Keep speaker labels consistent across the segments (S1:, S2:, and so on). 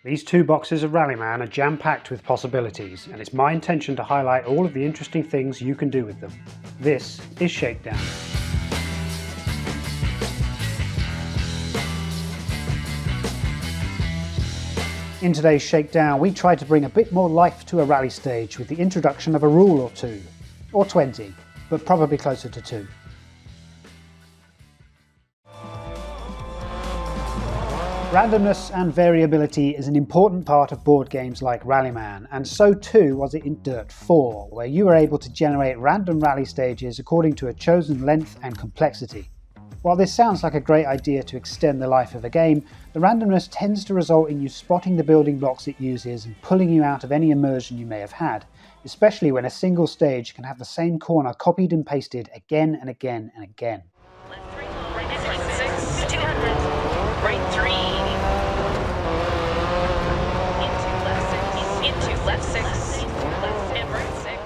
S1: These two boxes of Rallyman are jam-packed with possibilities, and it's my intention to highlight all of the interesting things you can do with them. This is Shakedown. In today's Shakedown, we try to bring a bit more life to a rally stage with the introduction of a rule or two, or 20, but probably closer to 2. Randomness and variability is an important part of board games like Rallyman, and so too was it in Dirt 4, where you were able to generate random rally stages according to a chosen length and complexity. While this sounds like a great idea to extend the life of a game, the randomness tends to result in you spotting the building blocks it uses and pulling you out of any immersion you may have had, especially when a single stage can have the same corner copied and pasted again and again and again.
S2: Left 3, right 6, 200, right 3, into left 6, left and right 6.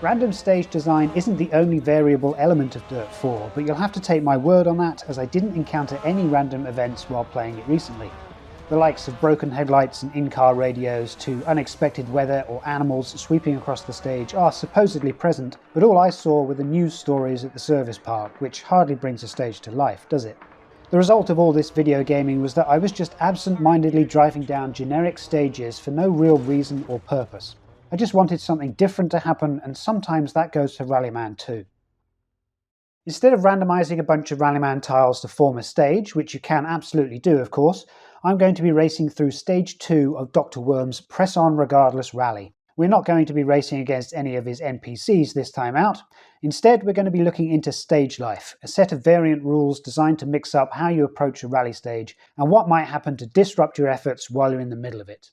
S1: Random stage design isn't the only variable element of Dirt 4, but you'll have to take my word on that, as I didn't encounter any random events while playing it recently. The likes of broken headlights and in-car radios to unexpected weather or animals sweeping across the stage are supposedly present, but all I saw were the news stories at the service park, which hardly brings a stage to life, does it? The result of all this video gaming was that I was just absent-mindedly driving down generic stages for no real reason or purpose. I just wanted something different to happen, and sometimes that goes for Rallyman too. Instead of randomizing a bunch of Rallyman tiles to form a stage, which you can absolutely do of course, I'm going to be racing through Stage 2 of Dr. Worm's Press On Regardless Rally. We're not going to be racing against any of his NPCs this time out. Instead, we're going to be looking into Stage Life, a set of variant rules designed to mix up how you approach a rally stage and what might happen to disrupt your efforts while you're in the middle of it.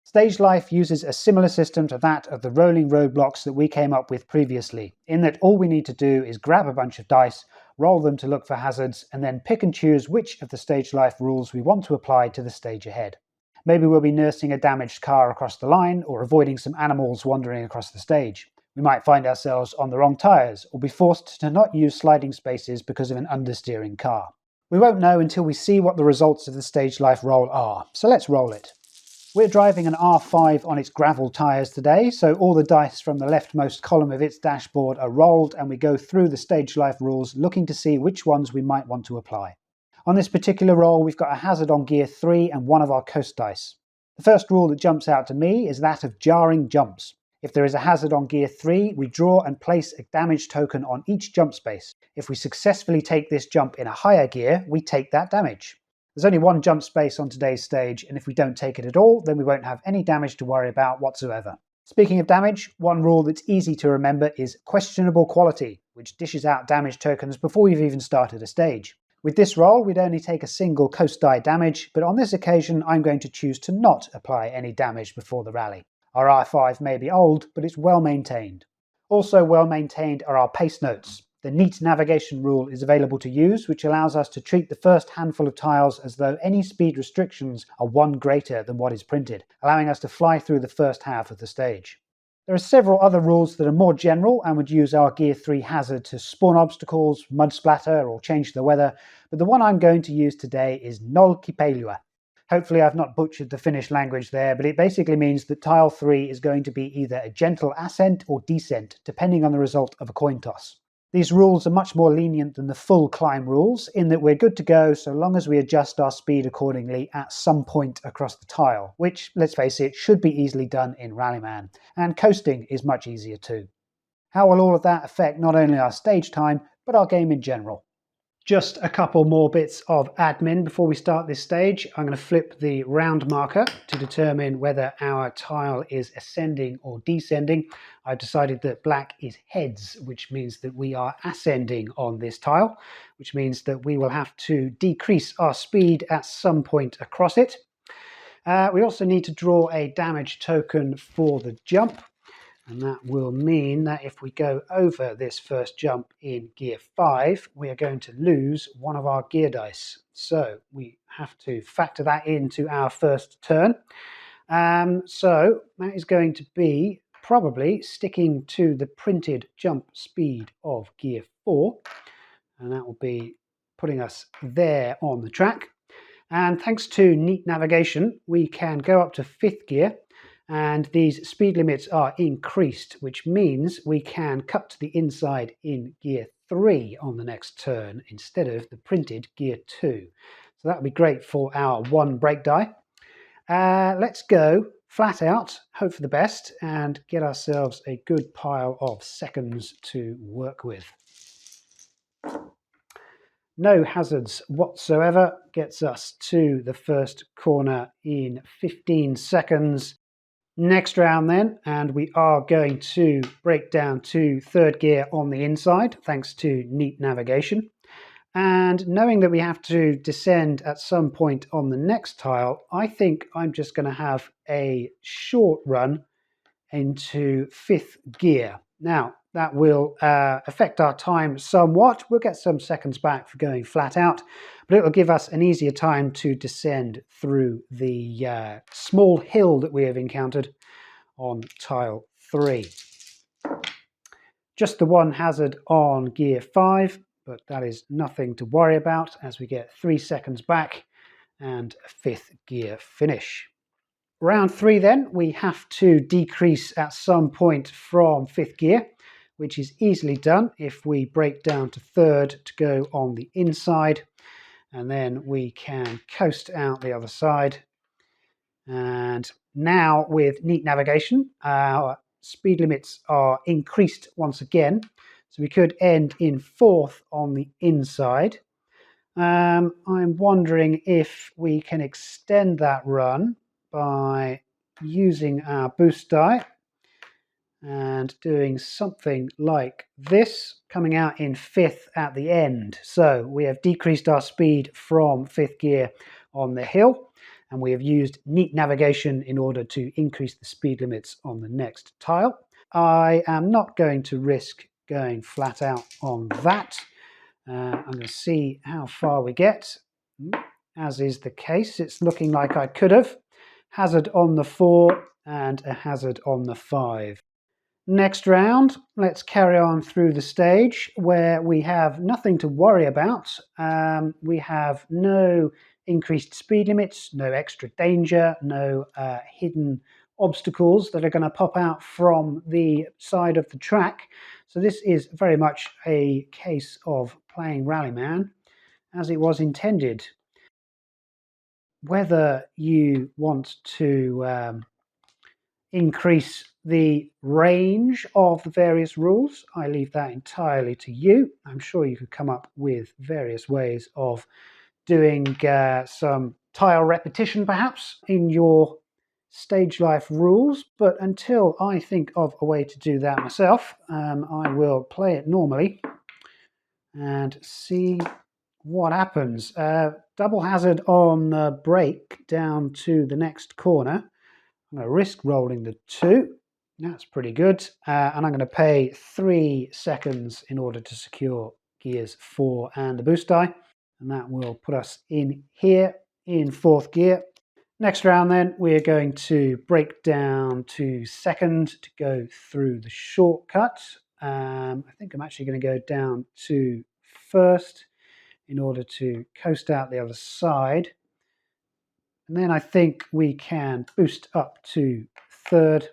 S1: Stage Life uses a similar system to that of the rolling roadblocks that we came up with previously, in that all we need to do is grab a bunch of dice, roll them to look for hazards, and then pick and choose which of the Stage Life rules we want to apply to the stage ahead. Maybe we'll be nursing a damaged car across the line, or avoiding some animals wandering across the stage. We might find ourselves on the wrong tyres, or be forced to not use sliding spaces because of an understeering car. We won't know until we see what the results of the Stage Life roll are, so let's roll it. We're driving an R5 on its gravel tyres today, so all the dice from the leftmost column of its dashboard are rolled, and we go through the Stage Life rules looking to see which ones we might want to apply. On this particular roll, we've got a hazard on gear 3 and one of our coast dice. The first rule that jumps out to me is that of jarring jumps. If there is a hazard on gear 3, we draw and place a damage token on each jump space. If we successfully take this jump in a higher gear, we take that damage. There's only one jump space on today's stage, and if we don't take it at all, then we won't have any damage to worry about whatsoever. Speaking of damage, one rule that's easy to remember is questionable quality, which dishes out damage tokens before we've even started a stage. With this roll, we'd only take a single coast die damage, but on this occasion I'm going to choose to not apply any damage before the rally. Our R5 may be old, but it's well maintained. Also well maintained are our pace notes. The neat navigation rule is available to use, which allows us to treat the first handful of tiles as though any speed restrictions are 1 greater than what is printed, allowing us to fly through the first half of the stage. There are several other rules that are more general and would use our Gear 3 hazard to spawn obstacles, mud splatter, or change the weather, but the one I'm going to use today is Nol Kipelua. Hopefully I've not butchered the Finnish language there, but it basically means that tile 3 is going to be either a gentle ascent or descent, depending on the result of a coin toss. These rules are much more lenient than the full climb rules, in that we're good to go so long as we adjust our speed accordingly at some point across the tile, which, let's face it, should be easily done in Rallyman, and coasting is much easier too. How will all of that affect not only our stage time, but our game in general? Just a couple more bits of admin before we start this stage. I'm going to flip the round marker to determine whether our tile is ascending or descending. I've decided that black is heads, which means that we are ascending on this tile, which means that we will have to decrease our speed at some point across it. We also need to draw a damage token for the jump. And that will mean that if we go over this first jump in gear 5, we are going to lose one of our gear dice. So we have to factor that into our first turn. So that is going to be probably sticking to the printed jump speed of gear 4. And that will be putting us there on the track. And thanks to neat navigation, we can go up to 5th gear, and these speed limits are increased, which means we can cut to the inside in gear 3 on the next turn instead of the printed gear 2. So that would be great for our 1 brake die. Let's go flat out, hope for the best, and get ourselves a good pile of seconds to work with. No hazards whatsoever, gets us to the first corner in 15 seconds. Next round then, and we are going to break down to 3rd gear on the inside, thanks to neat navigation. And knowing that we have to descend at some point on the next tile, I think I'm just going to have a short run into 5th gear. Now, that will affect our time somewhat. We'll get some seconds back for going flat out, but it will give us an easier time to descend through the small hill that we have encountered on tile 3. Just the 1 hazard on gear 5, but that is nothing to worry about as we get 3 seconds back and a 5th gear finish. Round 3 then, we have to decrease at some point from 5th gear, which is easily done if we break down to 3rd to go on the inside, and then we can coast out the other side. And now with neat navigation, our speed limits are increased once again, so we could end in 4th on the inside. I'm wondering if we can extend that run by using our boost die and doing something like this, coming out in 5th at the end. So we have decreased our speed from 5th gear on the hill, and we have used neat navigation in order to increase the speed limits on the next tile. I am not going to risk going flat out on that. I'm going to see how far we get. As is the case, it's looking like I could have. Hazard on the 4 and a hazard on the 5. Next round, let's carry on through the stage where we have nothing to worry about. We have no increased speed limits, no extra danger, no hidden obstacles that are going to pop out from the side of the track. So this is very much a case of playing Rallyman as it was intended. Whether you want to increase the range of the various rules, I leave that entirely to you. I'm sure you could come up with various ways of doing some tile repetition perhaps in your stage life rules, but until I think of a way to do that myself, I will play it normally and see what happens. Double hazard on the brake down to the next corner. I'm going to risk rolling the 2. That's pretty good. And I'm going to pay 3 seconds in order to secure gears 4 and the boost die. And that will put us in here in 4th gear. Next round then, we're going to break down to 2nd to go through the shortcut. I think I'm actually going to go down to 1st in order to coast out the other side. And then I think we can boost up to 3rd,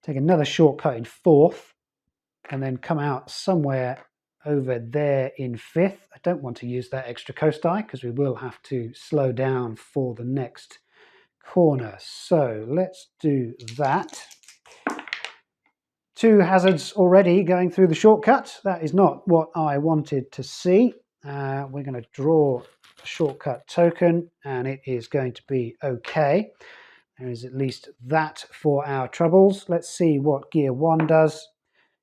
S1: take another shortcut in 4th, and then come out somewhere over there in 5th. I don't want to use that extra coast die because we will have to slow down for the next corner. So let's do that. 2 hazards already going through the shortcut. That is not what I wanted to see. We're going to draw a shortcut token and it is going to be okay. There is at least that for our troubles. Let's see what gear 1 does.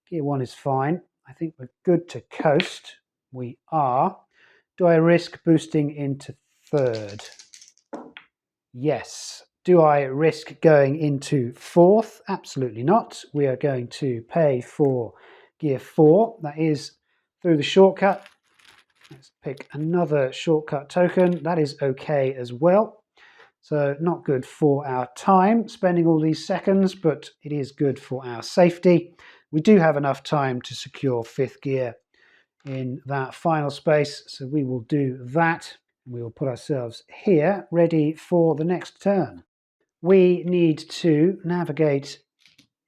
S1: Gear 1 is fine. I think we're good to coast. We are. Do I risk boosting into 3rd? Yes. Do I risk going into 4th? Absolutely not. We are going to pay for gear 4. That is through the shortcut. Let's pick another shortcut token. That is okay as well. So not good for our time, spending all these seconds, but it is good for our safety. We do have enough time to secure 5th gear in that final space, so we will do that. We will put ourselves here, ready for the next turn. We need to navigate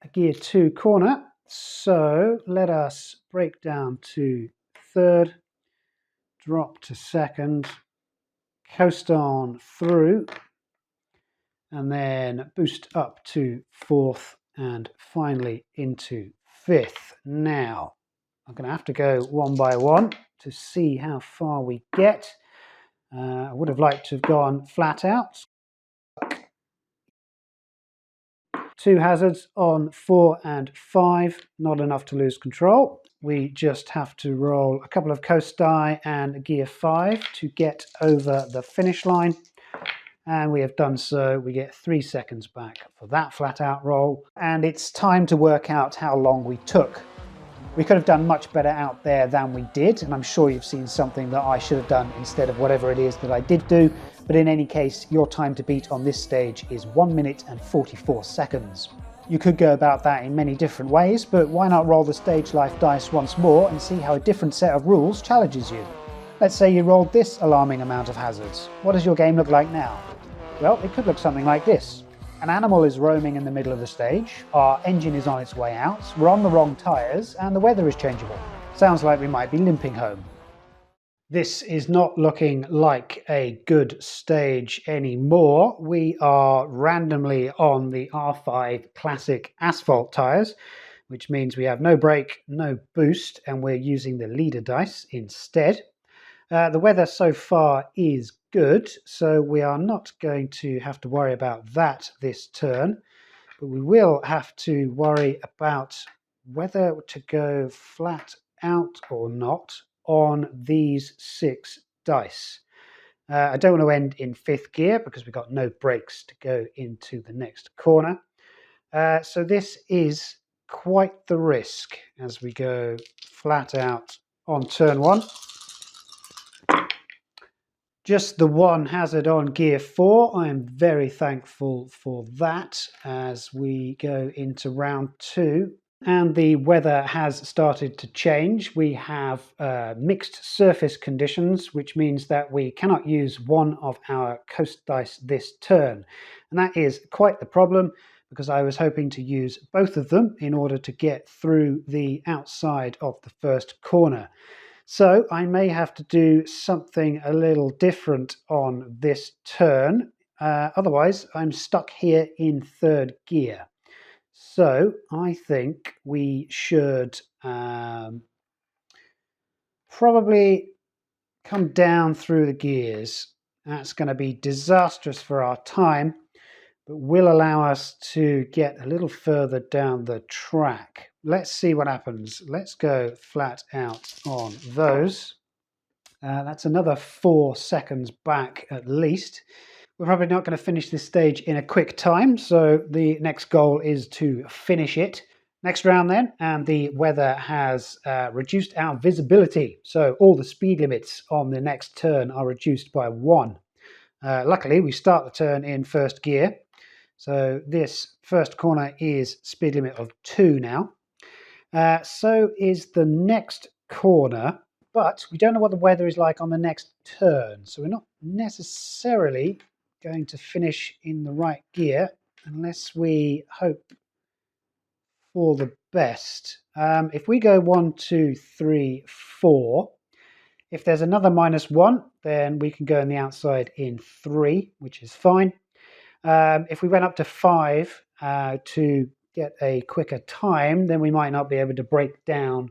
S1: a gear 2 corner, so let us break down to third, drop to second, coast on through, and then boost up to fourth, and finally into fifth. Now, I'm going to have to go one by one to see how far we get. I would have liked to have gone flat out. 2 hazards on 4 and 5, not enough to lose control. We just have to roll a couple of coast die and a gear 5 to get over the finish line. And we have done so. We get 3 seconds back for that flat out roll. And it's time to work out how long we took. We could have done much better out there than we did, and I'm sure you've seen something that I should have done instead of whatever it is that I did do. But in any case, your time to beat on this stage is 1 minute and 44 seconds. You could go about that in many different ways, but why not roll the stage life dice once more and see how a different set of rules challenges you? Let's say you rolled this alarming amount of hazards. What does your game look like now? Well, it could look something like this. An animal is roaming in the middle of the stage, our engine is on its way out, we're on the wrong tyres, and the weather is changeable. Sounds like we might be limping home. This is not looking like a good stage anymore. We are randomly on the R5 Classic asphalt tyres, which means we have no brake, no boost, and we're using the leader dice instead. The weather so far is good, so we are not going to have to worry about that this turn, but we will have to worry about whether to go flat out or not on these 6 dice. I don't want to end in 5th gear because we've got no brakes to go into the next corner. So this is quite the risk as we go flat out on turn 1. Just the 1 hazard on gear 4. I am very thankful for that as we go into round 2. And the weather has started to change. We have mixed surface conditions, which means that we cannot use one of our coast dice this turn. And that is quite the problem because I was hoping to use both of them in order to get through the outside of the first corner. So I may have to do something a little different on this turn. Otherwise, I'm stuck here in 3rd gear. So I think we should probably come down through the gears. That's going to be disastrous for our time, but will allow us to get a little further down the track. Let's see what happens. Let's go flat out on those. That's another 4 seconds back at least. We're probably not going to finish this stage in a quick time, so the next goal is to finish it. Next round then, and the weather has reduced our visibility, so all the speed limits on the next turn are reduced by 1. Luckily, we start the turn in 1st gear, so this first corner is speed limit of 2 now. So is the next corner, but we don't know what the weather is like on the next turn, so we're not necessarily going to finish in the right gear unless we hope for the best. If we go 1, 2, 3, 4, if there's another -1, then we can go on the outside in 3, which is fine. If we went up to 5 to get a quicker time, then we might not be able to break down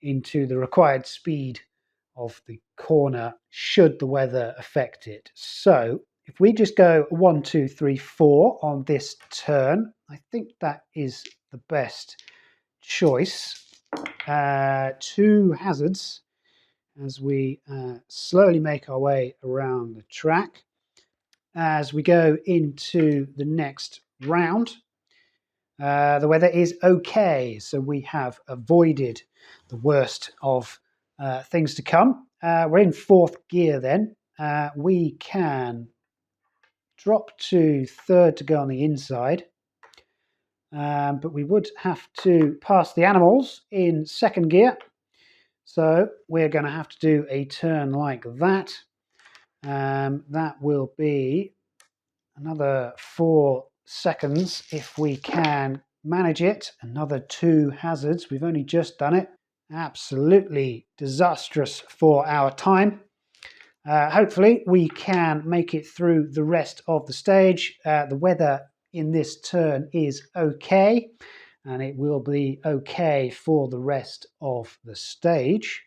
S1: into the required speed of the corner should the weather affect it. So if we just go 1, 2, 3, 4 on this turn, I think that is the best choice. 2 hazards as we slowly make our way around the track. As we go into the next round, the weather is okay, so we have avoided the worst of things to come. We're in 4th gear then. We can drop to 3rd to go on the inside, but we would have to pass the animals in 2nd gear. So we're going to have to do a turn like that. That will be another 4 seconds if we can manage it. Another 2 hazards. We've only just done it. Absolutely disastrous for our time. Hopefully we can make it through the rest of the stage. The weather in this turn is okay, and it will be okay for the rest of the stage.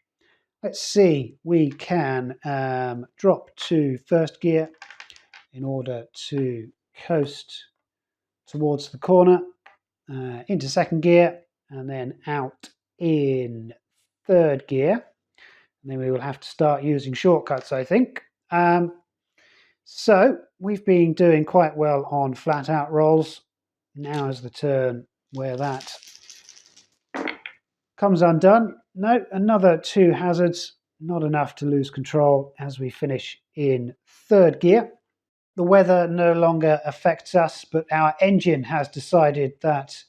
S1: Let's see, we can drop to first gear in order to coast towards the corner, into second gear, and then out in third gear. And then we will have to start using shortcuts, I think. So we've been doing quite well on flat out rolls. Now is the turn where that comes undone. No, another 2 hazards, not enough to lose control as we finish in third gear. The weather no longer affects us, but our engine has decided that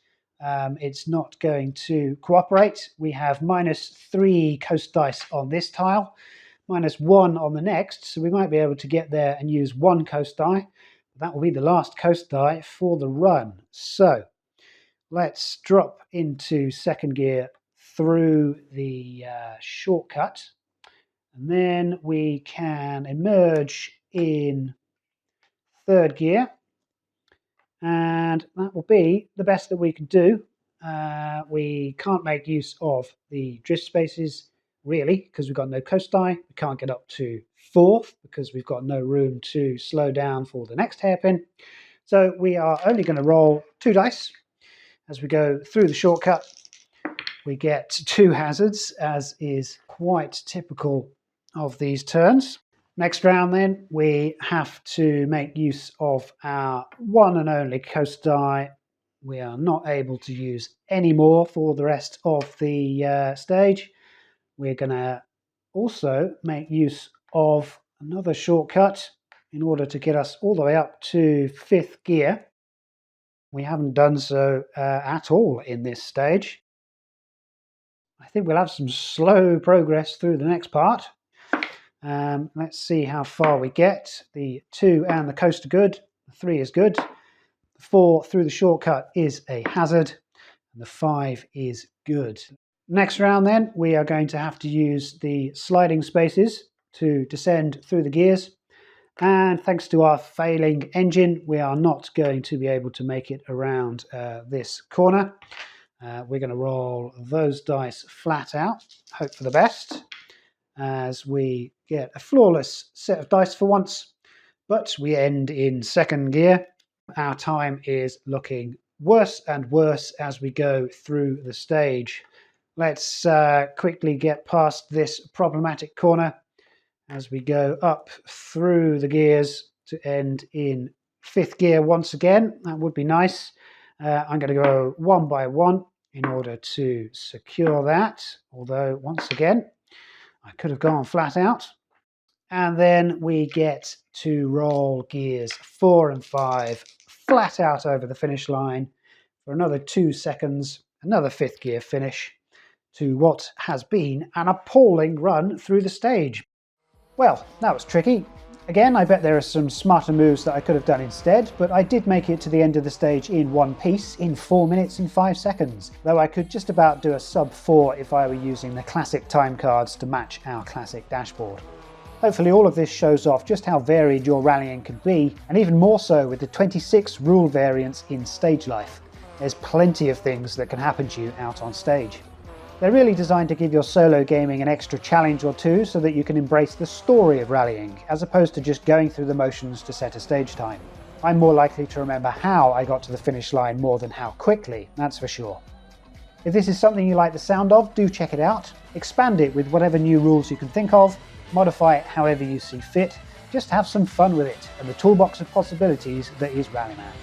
S1: it's not going to cooperate. We have -3 coast dice on this tile, -1 on the next, so we might be able to get there and use 1 coast die. That will be the last coast die for the run. So let's drop into second gear through the shortcut, and then we can emerge in third gear, and that will be the best that we can do. We can't make use of the drift spaces really because we've got no coast die. We can't get up to fourth because we've got no room to slow down for the next hairpin. So we are only going to roll 2 dice as we go through the shortcut. We get 2 hazards, as is quite typical of these turns. Next round then, we have to make use of our one and only coast die. We are not able to use any more for the rest of the stage. We're going to also make use of another shortcut in order to get us all the way up to 5th gear. We haven't done so at all in this stage. I think we'll have some slow progress through the next part. Let's see how far we get. The 2 and the coast are good. The 3 is good. The 4 through the shortcut is a hazard. And the 5 is good. Next round then, we are going to have to use the sliding spaces to descend through the gears. And thanks to our failing engine, we are not going to be able to make it around this corner. We're going to roll those dice flat out, hope for the best, as we get a flawless set of dice for once, but we end in second gear. Our time is looking worse and worse as we go through the stage. Let's quickly get past this problematic corner as we go up through the gears to end in 5th gear once again. That would be nice. I'm going to go one by one in order to secure that, although once again I could have gone flat out. And then we get to roll gears 4 and 5 flat out over the finish line for another 2 seconds, another 5th gear finish to what has been an appalling run through the stage. Well, that was tricky. Again, I bet there are some smarter moves that I could have done instead, but I did make it to the end of the stage in one piece in 4 minutes and 5 seconds, though I could just about do a sub 4 if I were using the classic time cards to match our classic dashboard. Hopefully all of this shows off just how varied your rallying can be, and even more so with the 26 rule variants in Stage Life. There's plenty of things that can happen to you out on stage. They're really designed to give your solo gaming an extra challenge or two so that you can embrace the story of rallying, as opposed to just going through the motions to set a stage time. I'm more likely to remember how I got to the finish line more than how quickly, that's for sure. If this is something you like the sound of, do check it out. Expand it with whatever new rules you can think of, modify it however you see fit, just have some fun with it and the toolbox of possibilities that is Rallyman.